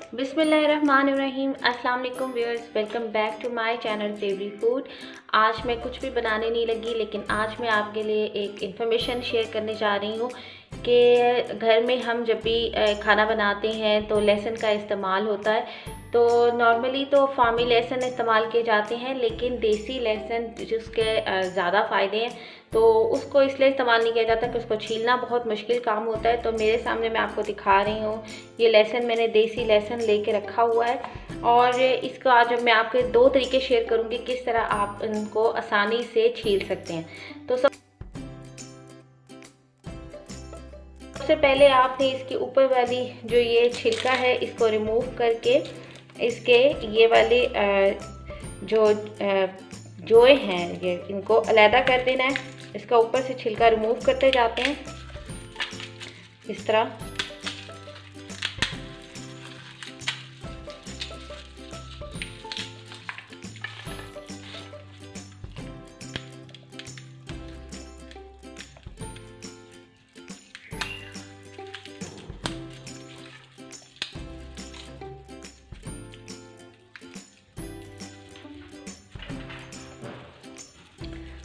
बिस्मिल्लाहिर्रहमानिर्रहीम। अस्सलाम वालेकुम viewers, welcome back to my channel Tabri food. आज मैं कुछ भी बनाने नहीं लगी, लेकिन आज मैं आपके लिए एक इन्फॉर्मेशन शेयर करने जा रही हूँ कि घर में हम जब भी खाना बनाते हैं तो लहसुन का इस्तेमाल होता है। तो नॉर्मली तो फार्मी लहसुन इस्तेमाल किए जाते हैं, लेकिन देसी लहसुन जिसके ज़्यादा फ़ायदे हैं तो उसको इसलिए इस्तेमाल नहीं किया जाता कि उसको छीलना बहुत मुश्किल काम होता है। तो मेरे सामने मैं आपको दिखा रही हूँ, ये लहसुन मैंने देसी लहसुन लेके रखा हुआ है और इसको आज मैं आपके दो तरीके शेयर करूँगी किस तरह आप इनको आसानी से छील सकते हैं। तो सबसे पहले आपने इसके ऊपर वाली जो ये छिलका है इसको रिमूव करके इसके ये वाले जोए हैं ये इनको अलहदा कर देना है। इसका ऊपर से छिलका रिमूव करते जाते हैं इस तरह।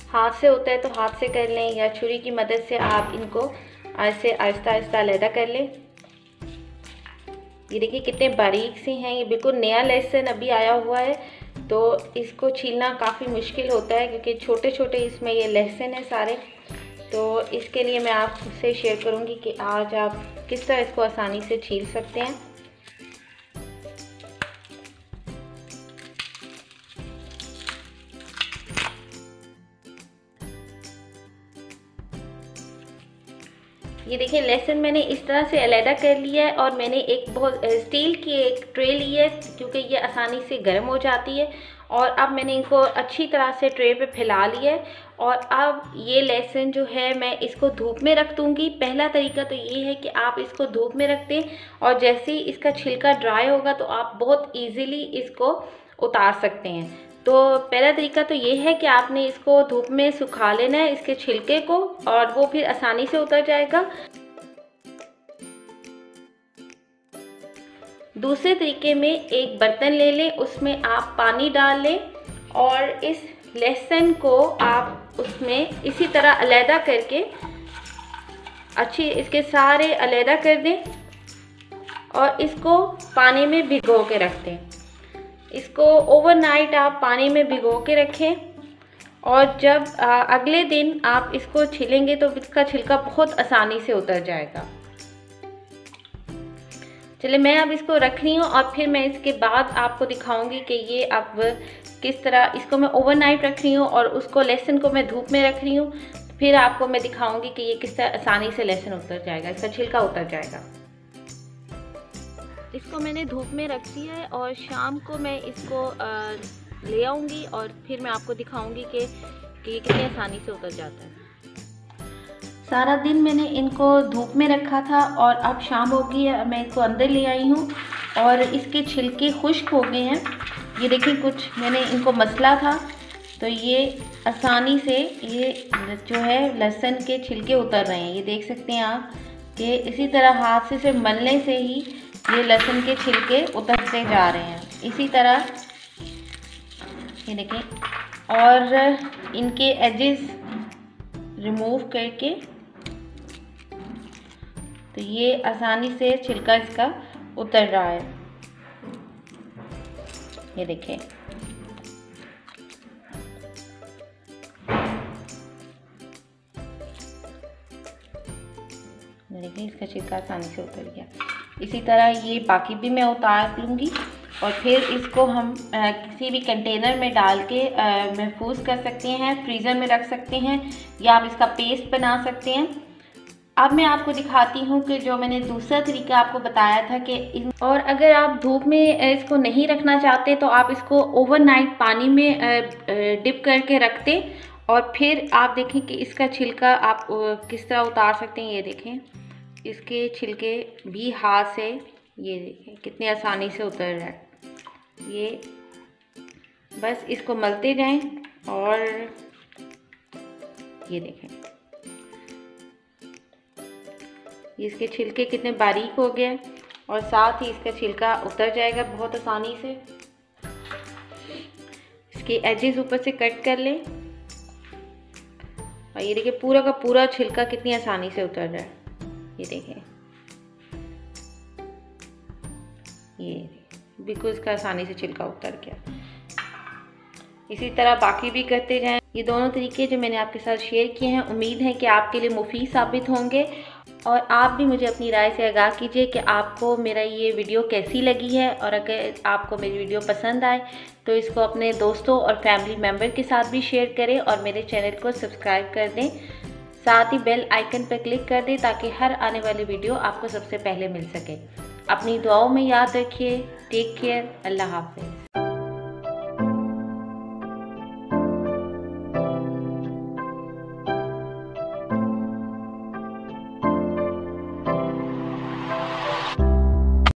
हाथ से होता है तो हाथ से कर लें या छुरी की मदद से आप इनको ऐसे आहिस्ता आहिस्ता अलहदा कर लें। ये देखिए कितने बारीक से हैं, ये बिल्कुल नया लहसुन अभी आया हुआ है तो इसको छीलना काफ़ी मुश्किल होता है क्योंकि छोटे छोटे इसमें ये लहसुन है सारे। तो इसके लिए मैं आपसे शेयर करूँगी कि आज आप किस तरह इसको आसानी से छील सकते हैं। ये देखिए लहसुन मैंने इस तरह से अलहदा कर लिया है और मैंने एक बहुत स्टील की एक ट्रे ली है क्योंकि ये आसानी से गर्म हो जाती है। और अब मैंने इनको अच्छी तरह से ट्रे पे फैला लिया है और अब ये लहसुन जो है मैं इसको धूप में रख दूँगी। पहला तरीका तो ये है कि आप इसको धूप में रख दें और जैसे ही इसका छिलका ड्राई होगा तो आप बहुत ईज़िली इसको उतार सकते हैं। तो पहला तरीका तो ये है कि आपने इसको धूप में सुखा लेना है इसके छिलके को और वो फिर आसानी से उतर जाएगा। दूसरे तरीके में एक बर्तन ले लें, उसमें आप पानी डाल लें और इस लहसुन को आप उसमें इसी तरह अलहदा करके अच्छी इसके सारे अलहदा कर दें और इसको पानी में भिगो के रख दें। इसको ओवरनाइट आप पानी में भिगो के रखें और जब अगले दिन आप इसको छिलेंगे तो इसका छिलका बहुत आसानी से उतर जाएगा। चलिए मैं अब इसको रख रही हूँ और फिर मैं इसके बाद आपको दिखाऊंगी कि ये अब किस तरह इसको मैं ओवरनाइट रख रही हूँ और उसको लहसुन को मैं धूप में रख रही हूँ। फिर आपको मैं दिखाऊंगी कि ये किस तरह आसानी से लहसुन उतर जाएगा, इसका छिलका उतर जाएगा। इसको मैंने धूप में रख दिया है और शाम को मैं इसको ले आऊँगी और फिर मैं आपको दिखाऊंगी कि ये कितनी आसानी से उतर जाता है। सारा दिन मैंने इनको धूप में रखा था और अब शाम हो गई है, मैं इसको अंदर ले आई हूँ और इसके छिलके खुश्क हो गए हैं। ये देखिए कुछ मैंने इनको मसला था तो ये आसानी से ये जो है लहसुन के छिलके उतर रहे हैं। ये देख सकते हैं आप कि इसी तरह हाथ से मलने से ही ये लहसुन के छिलके उतरते जा रहे हैं इसी तरह। ये देखें और इनके एजेस रिमूव करके तो ये आसानी से छिलका इसका उतर रहा है। ये देखें देखिए इसका छिलका आसानी से उतर गया। इसी तरह ये बाकी भी मैं उतार लूँगी और फिर इसको हम किसी भी कंटेनर में डाल के महफूज कर सकते हैं, फ्रीज़र में रख सकते हैं या आप इसका पेस्ट बना सकते हैं। अब मैं आपको दिखाती हूँ कि जो मैंने दूसरा तरीका आपको बताया था कि और अगर आप धूप में इसको नहीं रखना चाहते तो आप इसको ओवरनाइट पानी में डिप करके रख दें और फिर आप देखें कि इसका छिलका आप किस तरह उतार सकते हैं। ये देखें इसके छिलके भी हाथ से ये देखें कितनी आसानी से उतर रहा है। ये बस इसको मलते जाएं और ये देखें ये इसके छिलके कितने बारीक हो गए। और साथ ही इसका छिलका उतर जाएगा बहुत आसानी से। इसके एजेस ऊपर से कट कर लें और ये देखिए पूरा का पूरा छिलका कितनी आसानी से उतर रहा है। ये देखें, ये बिल्कुल इसका आसानी से छिलका उतर गया। इसी तरह बाकी भी करते जाएं। ये दोनों तरीके जो मैंने आपके साथ शेयर किए हैं, उम्मीद है कि आपके लिए मुफीद साबित होंगे। और आप भी मुझे अपनी राय से आगाह कीजिए कि आपको मेरा ये वीडियो कैसी लगी है, और अगर आपको मेरी वीडियो पसंद आए तो इसको अपने दोस्तों और फैमिली मेम्बर के साथ भी शेयर करें और मेरे चैनल को सब्सक्राइब कर दें। साथ ही बेल आइकन पर क्लिक कर दें ताकि हर आने वाली वीडियो आपको सबसे पहले मिल सके। अपनी दुआओं में याद रखिए। Take care. अल्लाह हाफ़िज़।